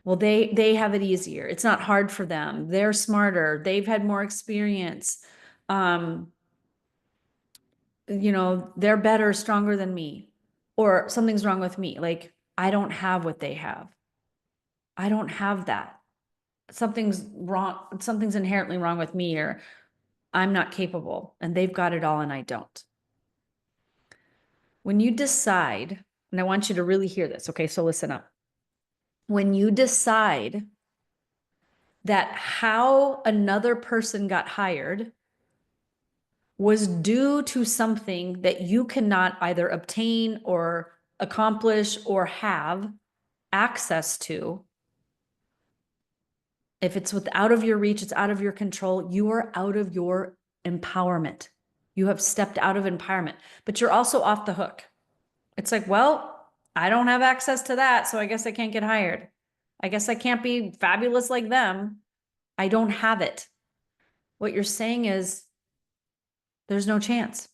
Well, they have it easier. It's not hard for them. They're smarter. They've had more experience. They're better, stronger than me, or something's wrong with me. Like I don't have what they have. I don't have that. Something's wrong. Something's inherently wrong with me, or I'm not capable, and they've got it all and I don't. When you decide, and I want you to really hear this, okay? So listen up. When you decide that how another person got hired was due to something that you cannot either obtain or accomplish or have access to, if it's out of your reach, it's out of your control, you are out of your empowerment. You have stepped out of empowerment, but you're also off the hook. It's like, well, I don't have access to that, so I guess I can't get hired. I guess I can't be fabulous like them. I don't have it. What you're saying is, there's no chance.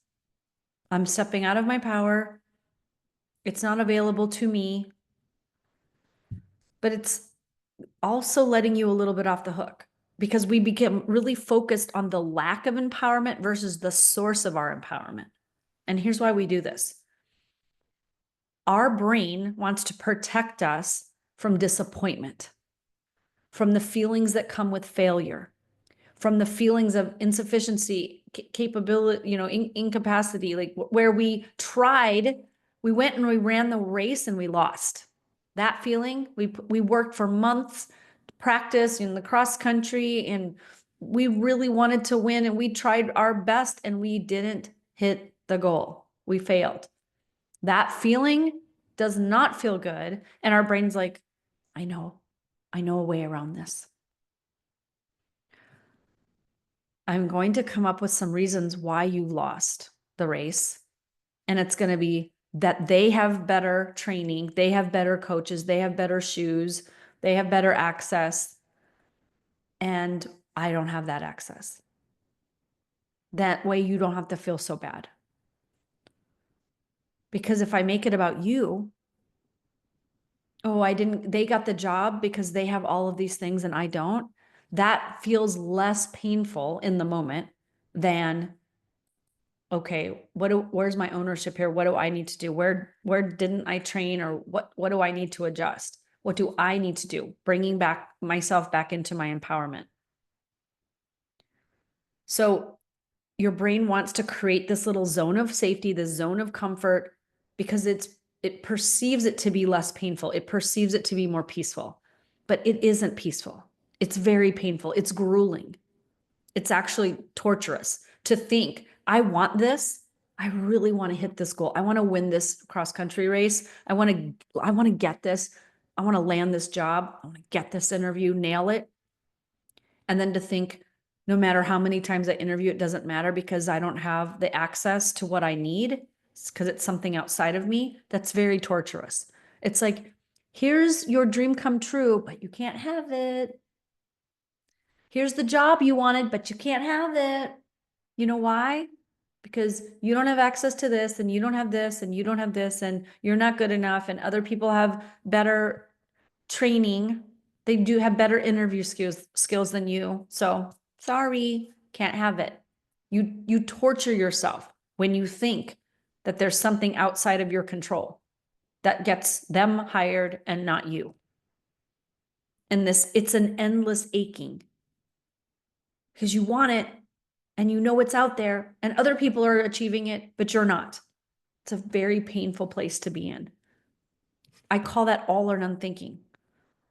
I'm stepping out of my power. It's not available to me. But it's also letting you a little bit off the hook, because we become really focused on the lack of empowerment versus the source of our empowerment. And here's why we do this. Our brain wants to protect us from disappointment, from the feelings that come with failure, from the feelings of insufficiency, capability, incapacity, like where we went and we ran the race and we lost. That feeling, we worked for months, practice in the cross country, and we really wanted to win, and we tried our best and we didn't hit the goal. We failed. That feeling does not feel good. And our brain's like, I know a way around this. I'm going to come up with some reasons why you lost the race. And it's going to be that they have better training, they have better coaches, they have better shoes, they have better access. And I don't have that access. That way you don't have to feel so bad. Because if I make it about you, they got the job because they have all of these things and I don't, that feels less painful in the moment than, okay, where's my ownership here? What do I need to do? Where didn't I train, or what do I need to adjust? What do I need to do? Bringing myself back into my empowerment. So your brain wants to create this little zone of safety, this zone of comfort, because it perceives it to be less painful. It perceives it to be more peaceful, but it isn't peaceful. It's very painful. It's grueling. It's actually torturous to think, I want this. I really want to hit this goal. I want to win this cross country race. I want to get this. I want to land this job. I want to get this interview, nail it. And then to think, no matter how many times I interview, it doesn't matter because I don't have the access to what I need, because it's something outside of me. That's very torturous. It's like, here's your dream come true, but you can't have it. Here's the job you wanted, but you can't have it. You know why? Because you don't have access to this, and you don't have this, and you don't have this, and you're not good enough, and other people have better training. They do have better interview skills than you. So sorry, can't have it. You torture yourself when you think that there's something outside of your control that gets them hired and not you. And it's an endless aching because you want it and you know it's out there and other people are achieving it, but you're not. It's a very painful place to be in. I call that all or none thinking.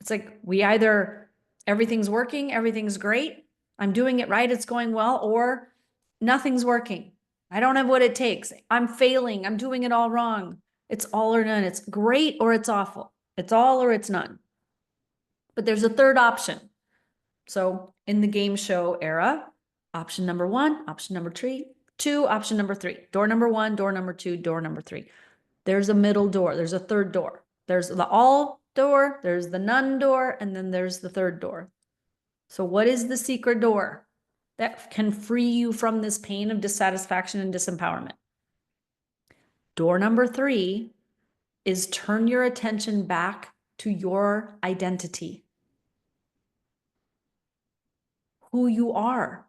It's like we either everything's working, everything's great, I'm doing it right, it's going well, or nothing's working. I don't have what it takes. I'm failing. I'm doing it all wrong. It's all or none. It's great or it's awful. It's all or it's none. But there's a third option. So in the game show era, option number 1, option number 2, option number 3. Door number 1, door number 2, door number 3. There's a middle door. There's a third door. There's the all door, there's the none door, and then there's the third door. So what is the secret door that can free you from this pain of dissatisfaction and disempowerment? Door number 3 is turn your attention back to your identity. Who you are.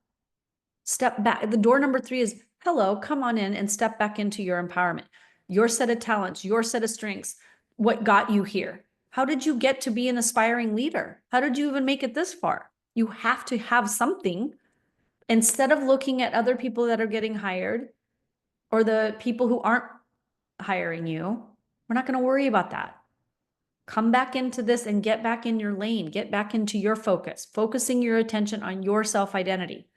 Step back. The door number 3 is, hello, come on in and step back into your empowerment. Your set of talents, your set of strengths, what got you here? How did you get to be an aspiring leader? How did you even make it this far? You have to have something. Instead of looking at other people that are getting hired or the people who aren't hiring you, we're not going to worry about that. Come back into this and get back in your lane, get back into your focus, focusing your attention on your self-identity,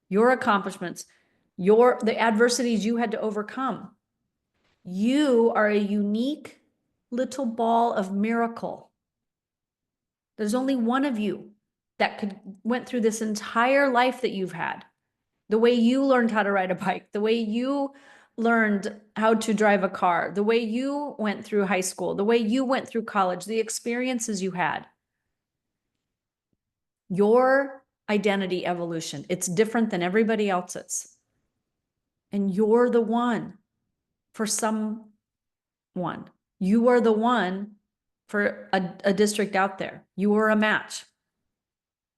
your accomplishments, the adversities you had to overcome. You are a unique little ball of miracle. There's only one of you that went through this entire life that you've had. The way you learned how to ride a bike, the way you learned how to drive a car, the way you went through high school, the way you went through college, the experiences you had. Your identity evolution, it's different than everybody else's. And you're the one for someone. You are the one for a district out there. You are a match.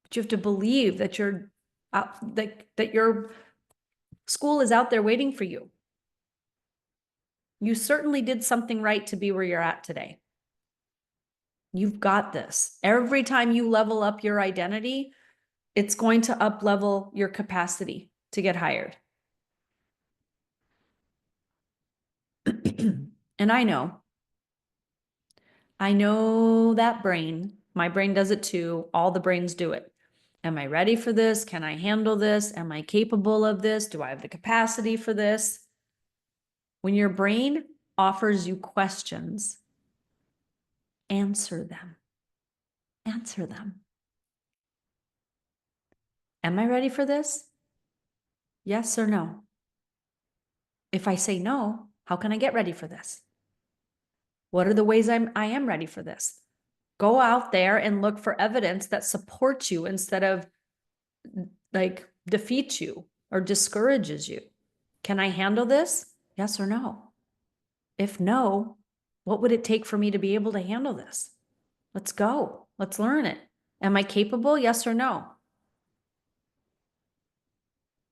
But you have to believe that that your school is out there waiting for you. You certainly did something right to be where you're at today. You've got this. Every time you level up your identity, it's going to up level your capacity to get hired. And I know that brain, my brain does it too. All the brains do it. Am I ready for this? Can I handle this? Am I capable of this? Do I have the capacity for this? When your brain offers you questions, answer them. Answer them. Am I ready for this? Yes or no? If I say no, how can I get ready for this? What are the ways I am ready for this? Go out there and look for evidence that supports you instead of like defeats you or discourages you. Can I handle this? Yes or no? If no, what would it take for me to be able to handle this? Let's go. Let's learn it. Am I capable? Yes or no?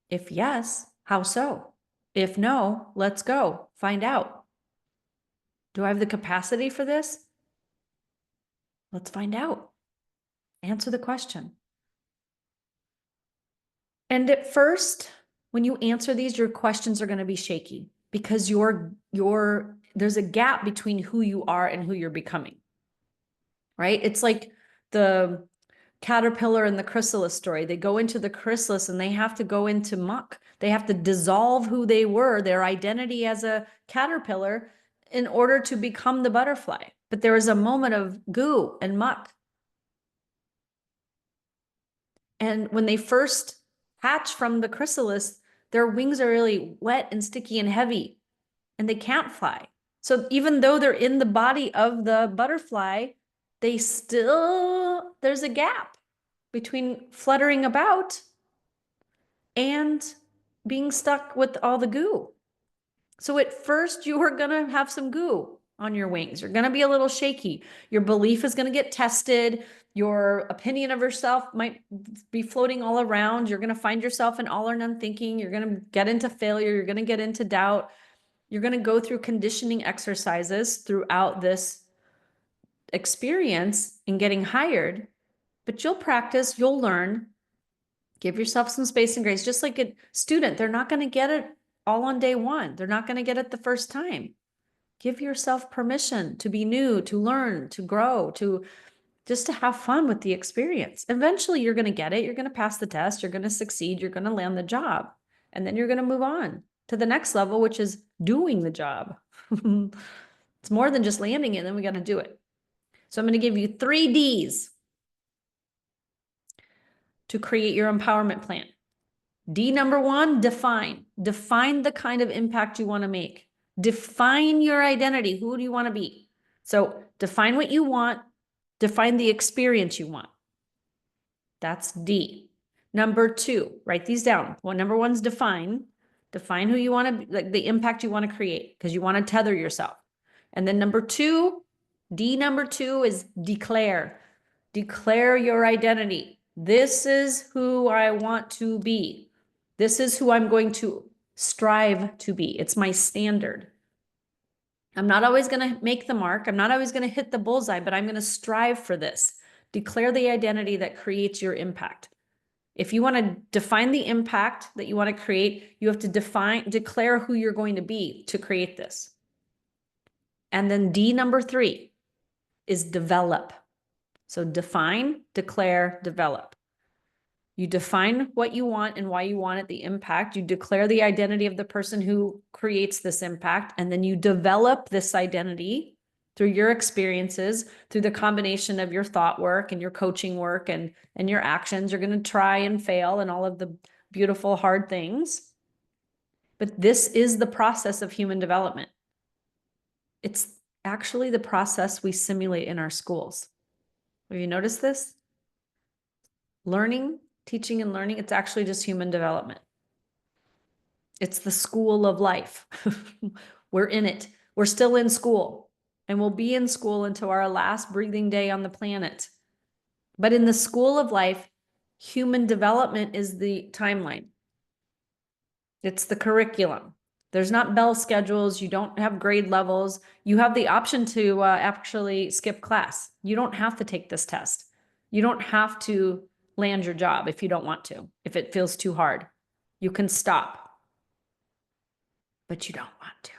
If yes, how so? If no, let's go. Find out. Do I have the capacity for this? Let's find out. Answer the question. And at first, when you answer these, your questions are going to be shaky because there's a gap between who you are and who you're becoming, right? It's like the caterpillar and the chrysalis story. They go into the chrysalis and they have to go into muck. They have to dissolve who they were, their identity as a caterpillar, in order to become the butterfly. But there is a moment of goo and muck. And when they first hatch from the chrysalis, their wings are really wet and sticky and heavy, and they can't fly. So even though they're in the body of the butterfly, there's a gap between fluttering about and being stuck with all the goo. So at first you are going to have some goo on your wings. You're going to be a little shaky. Your belief is going to get tested. Your opinion of yourself might be floating all around. You're going to find yourself in all or none thinking. You're going to get into failure. You're going to get into doubt. You're going to go through conditioning exercises throughout this experience in getting hired, but you'll practice, you'll learn. Give yourself some space and grace. Just like a student, they're not going to get it all on day one. They're not going to get it the first time. Give yourself permission to be new, to learn, to grow, to just to have fun with the experience. Eventually, you're going to get it. You're going to pass the test. You're going to succeed. You're going to land the job. And then you're going to move on to the next level, which is doing the job. It's more than just landing it. Then we got to do it. So I'm going to give you 3 Ds to create your empowerment plan. D number 1, define. Define the kind of impact you want to make. Define your identity. Who do you want to be? So define what you want. Define the experience you want. That's D. Number 2, write these down. Well, number 1's define. Define who you want to be, like the impact you want to create, because you want to tether yourself. And then number 2, D number 2 is declare. Declare your identity. This is who I want to be. This is who I'm going to strive to be. It's my standard. I'm not always going to make the mark. I'm not always going to hit the bullseye, but I'm going to strive for this. Declare the identity that creates your impact. If you want to define the impact that you want to create, you have to declare who you're going to be to create this. And then D number 3 is develop. So define, declare, develop. You define what you want and why you want it, the impact. You declare the identity of the person who creates this impact, and then you develop this identity through your experiences, through the combination of your thought work and your coaching work and your actions. You're going to try and fail and all of the beautiful, hard things. But this is the process of human development. It's actually the process we simulate in our schools. Have you noticed this? Learning, teaching and learning, it's actually just human development. It's the school of life. We're in it. We're still in school, and we'll be in school until our last breathing day on the planet. But in the school of life, human development is the timeline. It's the curriculum. There's not bell schedules. You don't have grade levels. You have the option to actually skip class. You don't have to take this test. You don't have to land your job if you don't want to, if it feels too hard. You can stop, but you don't want to.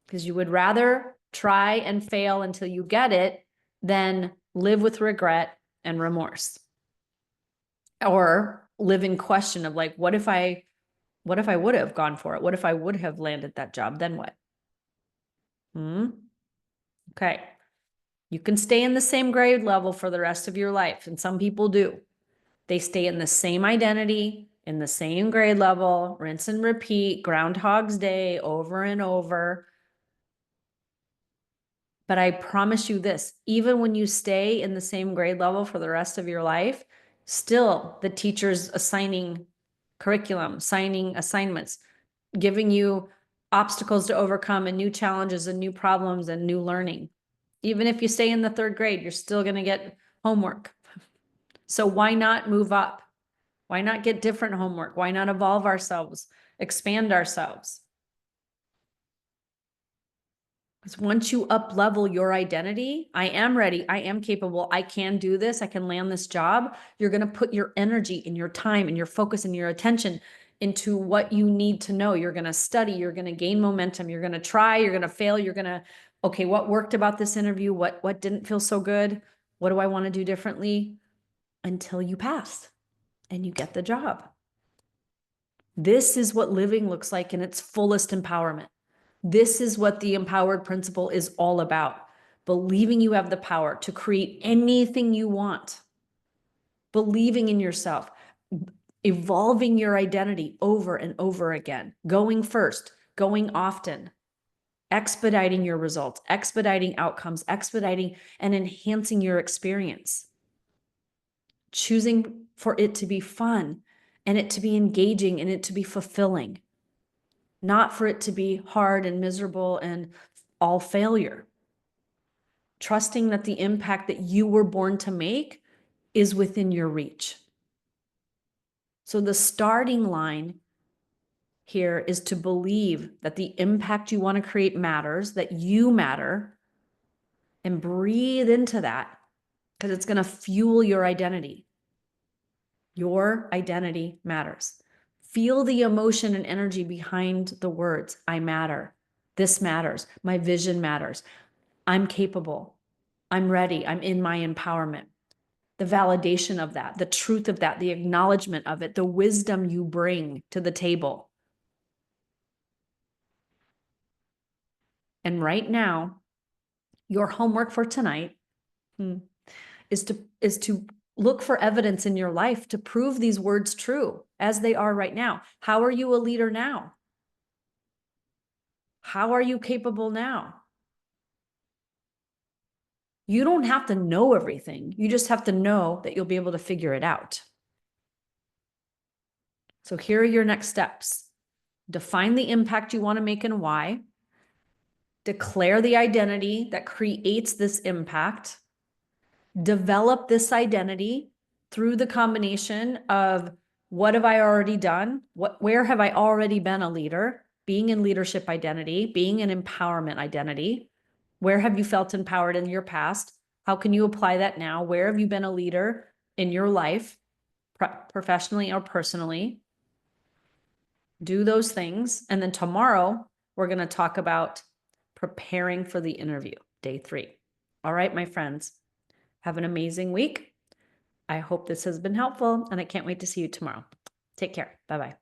Because you would rather try and fail until you get it than live with regret and remorse. Or live in question of like, what if I would have gone for it? What if I would have landed that job? Then what? Okay. You can stay in the same grade level for the rest of your life. And some people do. They stay in the same identity, in the same grade level, rinse and repeat, Groundhog's Day over and over. But I promise you this, even when you stay in the same grade level for the rest of your life, still the teacher's assigning curriculum, assigning assignments, giving you obstacles to overcome and new challenges and new problems and new learning. Even if you stay in the 3rd grade, you're still going to get homework. So why not move up? Why not get different homework? Why not evolve ourselves, expand ourselves? Because once you up level your identity, I am ready, I am capable, I can do this, I can land this job, you're going to put your energy and your time and your focus and your attention into what you need to know. You're going to study, you're going to gain momentum, you're going to try, you're going to fail, you're going to, okay, what worked about this interview? What didn't feel so good? What do I want to do differently? Until you pass and you get the job. This is what living looks like in its fullest empowerment. This is what the empowered principle is all about. Believing you have the power to create anything you want. Believing in yourself. Evolving your identity over and over again. Going first. Going often. Expediting your results. Expediting outcomes. Expediting and enhancing your experience. Choosing for it to be fun and it to be engaging and it to be fulfilling. Not for it to be hard and miserable and all failure. Trusting that the impact that you were born to make is within your reach. So the starting line here is to believe that the impact you want to create matters, that you matter, and breathe into that because it's going to fuel your identity. Your identity matters. Feel the emotion and energy behind the words. I matter. This matters. My vision matters. I'm capable. I'm ready. I'm in my empowerment. The validation of that, the truth of that, the acknowledgement of it, the wisdom you bring to the table. And right now, your homework for tonight is to look for evidence in your life to prove these words true as they are right now. How are you a leader now? How are you capable now? You don't have to know everything. You just have to know that you'll be able to figure it out. So here are your next steps. Define the impact you want to make and why. Declare the identity that creates this impact. Develop this identity through the combination of what have I already done? Where have I already been a leader? Being in leadership identity, being in empowerment identity. Where have you felt empowered in your past? How can you apply that now? Where have you been a leader in your life, professionally or personally? Do those things. And then tomorrow, we're going to talk about preparing for the interview, day 3. All right, my friends, have an amazing week. I hope this has been helpful, and I can't wait to see you tomorrow. Take care. Bye-bye.